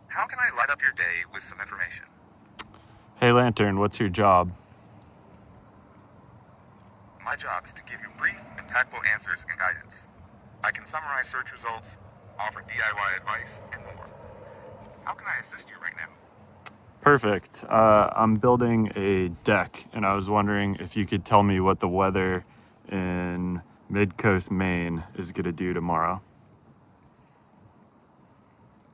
How can I light up your day with some information? Hey Lanturn, what's your job? My job is to give you brief, impactful answers and guidance. I can summarize search results, offer DIY advice, and more. How can I assist you right now? Perfect. I'm building a deck, and I was wondering if you could tell me what the weather in Mid-Coast Maine is going to do tomorrow.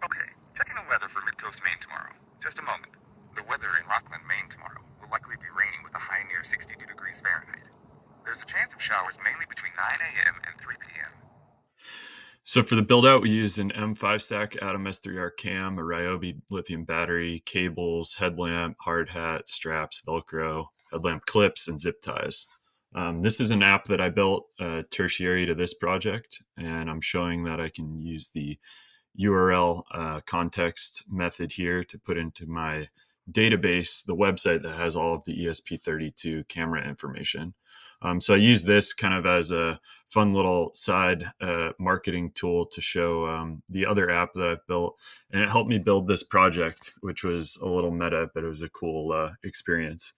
Okay, checking the weather for Mid-Coast Maine tomorrow. Just a moment. The weather in Rockland, Maine tomorrow will likely be raining with a high near 62 degrees Fahrenheit. There's a chance of showers mainly between 9 a.m. and 3 p.m. So for the build out, we used an M5 stack Atom S3R cam, a Ryobi lithium battery, cables, headlamp, hard hat, straps, Velcro, headlamp clips, and zip ties. This is an app that I built tertiary to this project, and I'm showing that I can use the URL context method here to put into my database the website that has all of the ESP32 camera information. So I use this kind of as a fun little side marketing tool to show the other app that I've built, and it helped me build this project, which was a little meta, but it was a cool experience.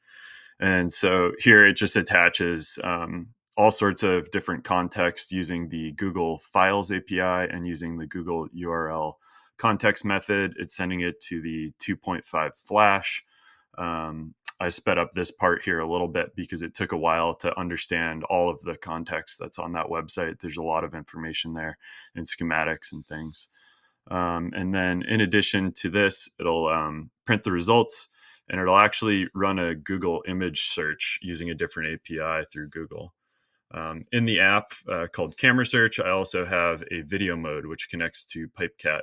And so here it just attaches all sorts of different context using the Google Files API and using the Google URL context method. It's sending it to the 2.5 flash. I sped up this part here a little bit because it took a while to understand all of the context that's on that website. There's a lot of information there and schematics and things. And then in addition to this, it'll print the results, and it'll actually run a Google image search using a different API through Google. In the app called Camera Search, I also have a video mode which connects to Pipecat,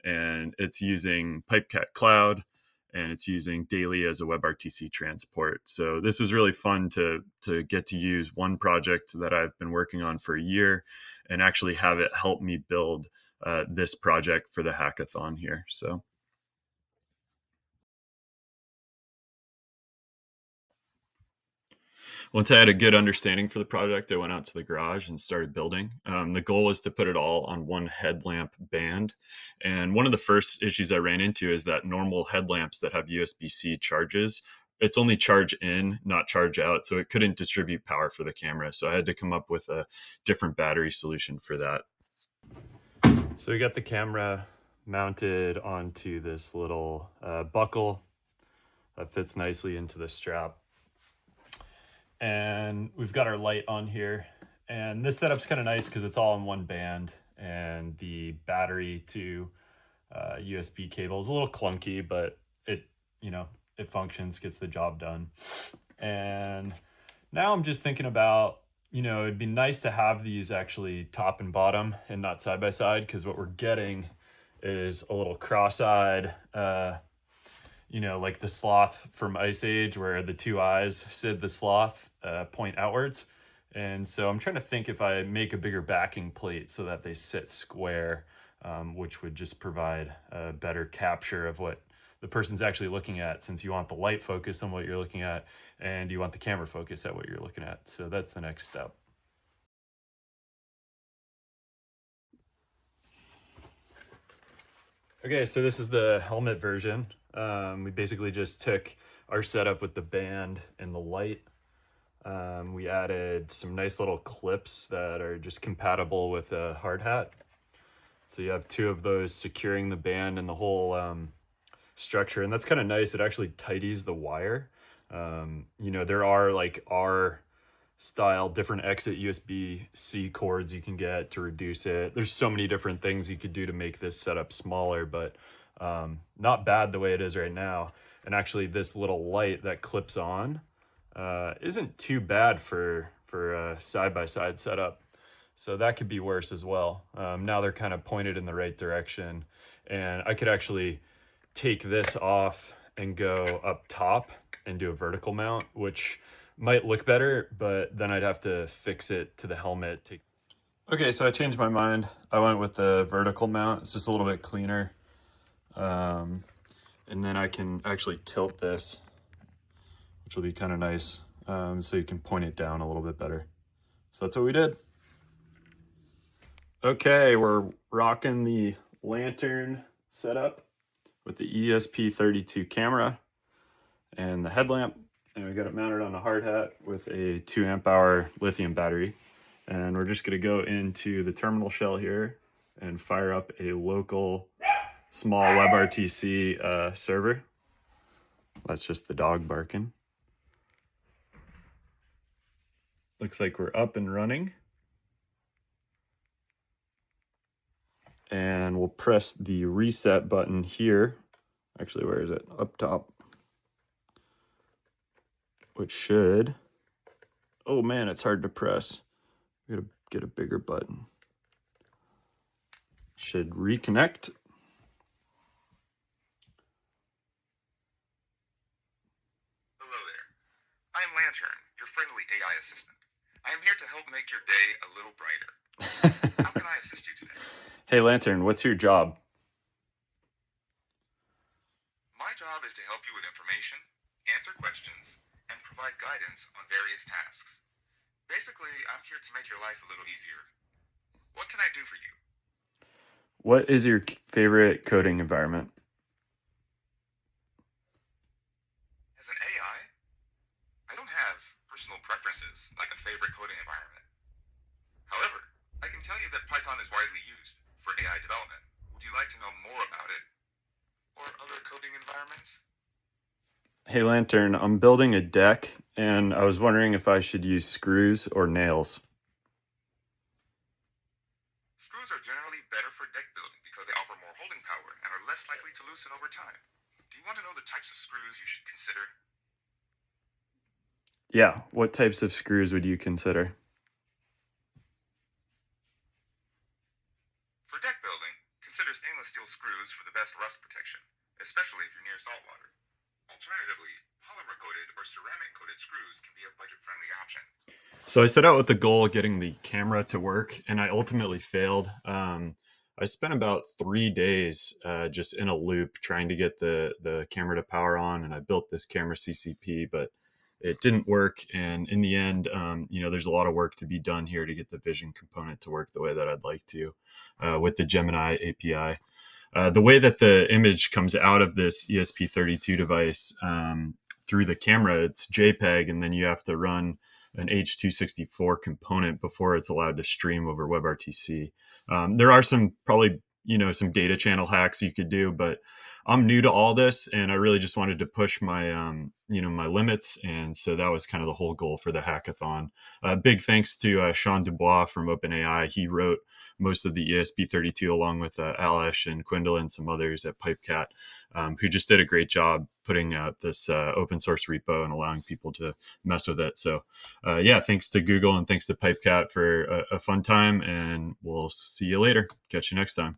and it's using Pipecat Cloud, and it's using daily as a WebRTC transport. So this was really fun to get to use one project that I've been working on for a year and actually have it help me build this project for the hackathon here. So once I had a good understanding for the project, I went out to the garage and started building. The goal was to put it all on one headlamp band. And one of the first issues I ran into is that normal headlamps that have USB-C charges, it's only charge in, not charge out. So it couldn't distribute power for the camera. So I had to come up with a different battery solution for that. So we got the camera mounted onto this little buckle that fits nicely into the strap. And we've got our light on here, and this setup's kind of nice because it's all in one band, and the battery to USB cable is a little clunky, but it functions, gets the job done. And now I'm just thinking about, it'd be nice to have these actually top and bottom and not side by side, because what we're getting is a little cross-eyed, like the sloth from Ice Age, where the two eyes, Sid the sloth, point outwards. And so I'm trying to think if I make a bigger backing plate so that they sit square, which would just provide a better capture of what the person's actually looking at, since you want the light focus on what you're looking at and you want the camera focus at what you're looking at. So that's the next step. Okay, so this is the helmet version. We basically just took our setup with the band and the light. We added some nice little clips that are just compatible with a hard hat. So you have two of those securing the band and the whole structure, and that's kind of nice. It actually tidies the wire. There are like R style different exit USB-C cords you can get to reduce it. There's so many different things you could do to make this setup smaller, but not bad the way it is right now. And actually this little light that clips on isn't too bad for a side-by-side setup. So that could be worse as well. Now they're kind of pointed in the right direction, and I could actually take this off and go up top and do a vertical mount, which might look better, but then I'd have to fix it to the helmet. Okay, so I changed my mind. I went with the vertical mount. It's just a little bit cleaner. And then I can actually tilt this, which will be kind of nice. So you can point it down a little bit better. So that's what we did. Okay, we're rocking the Lanturn setup. with the ESP32 camera and the headlamp, and we got it mounted on a hard hat with a 2 amp hour lithium battery. And we're just going to go into the terminal shell here and fire up a local SmallWebRTC server. That's just the dog barking. Looks like we're up and running. And we'll press the reset button here. Actually, where is it? Up top. Which should, oh man, it's hard to press. We gotta get a bigger button. Should reconnect. Hello there. I'm Lanturn, your friendly AI assistant. I am here to help make your day a little brighter. How can I assist you today? Hey Lanturn, what's your job? My job is to help you with information, answer questions, and provide guidance on various tasks. Basically, I'm here to make your life a little easier. What can I do for you? What is your favorite coding environment? As an AI, I don't have personal preferences like a favorite coding environment. However, I can tell you that Python is widely used for AI development. Would you like to know more about it? Or other coding environments? Hey Lanturn, I'm building a deck and I was wondering if I should use screws or nails. Screws are generally better for deck building because they offer more holding power and are less likely to loosen over time. Do you want to know the types of screws you should consider? Yeah, what types of screws would you consider? For deck building, consider stainless steel screws for the best rust protection, especially if you're near salt water. Alternatively, polymer-coated or ceramic-coated screws can be a budget-friendly option. So I set out with the goal of getting the camera to work, and I ultimately failed. I spent about 3 days just in a loop trying to get the camera to power on, and I built this camera CCP, but it didn't work. And in the end, there's a lot of work to be done here to get the vision component to work the way that I'd like to with the Gemini API. The way that the image comes out of this ESP32 device through the camera, it's JPEG, and then you have to run an H.264 component before it's allowed to stream over WebRTC. There are some some data channel hacks you could do, but I'm new to all this, and I really just wanted to push my my limits, and so that was kind of the whole goal for the hackathon. Big thanks to Sean Dubois from OpenAI. He wrote most of the ESP32 along with Alish and Quindle and some others at Pipecat, who just did a great job putting out this open source repo and allowing people to mess with it. So thanks to Google and thanks to Pipecat for a fun time, and we'll see you later. Catch you next time.